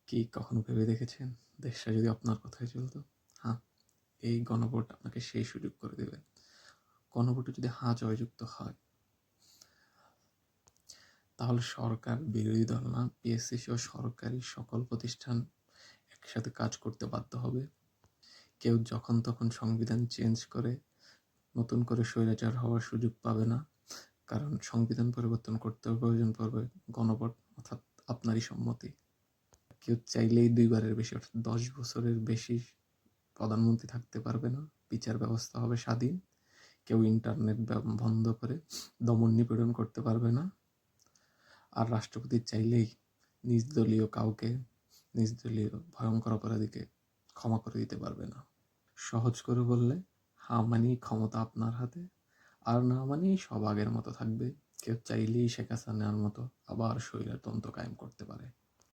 কি কখনো ভেবে দেখেছেন দেশটা যদি আপনার কথাই চলতো? হ্যাঁ, এই গণভোট আপনাকে সেই সুযোগ করে দেবে। গণভোটে যদি হ্যাঁ জয়যুক্ত হয়, তাহলে সরকার, বিরোধী দল না, পিএসসি সহ সরকারি সকল প্রতিষ্ঠান একসাথে কাজ করতে বাধ্য হবে। কেউ যখন তখন সংবিধান চেঞ্জ করে নতুন করে স্বৈরাচার হওয়ার সুযোগ পাবে না, কারণ সংবিধান পরিবর্তন করতে প্রয়োজন পড়বে গণভোট, অর্থাৎ আপনারই সম্মতি। কেউ চাইলেই 2বারের বেশি, অর্থাৎ 10 বছরের বেশি প্রধানমন্ত্রী থাকতে পারবে না। বিচার ব্যবস্থা হবে স্বাধীন। কেউ ইন্টারনেট বন্ধ করে দমন নিপীড়ন করতে পারবে না। আর রাষ্ট্রপতি চাইলেই নিজ দলীয় কাউকে, নিজ দলীয় ভয়ঙ্কর অপরাধীকে ক্ষমা করে দিতে পারবে না। সহজ করে বললে, হ্যাঁ মানেই ক্ষমতা আপনার হাতে, আর না মানেই সব আগের মতো থাকবে। কেউ চাইলেই শেখ হাসিনার মতো আবার স্বৈরতন্ত্র কায়েম করতে পারে।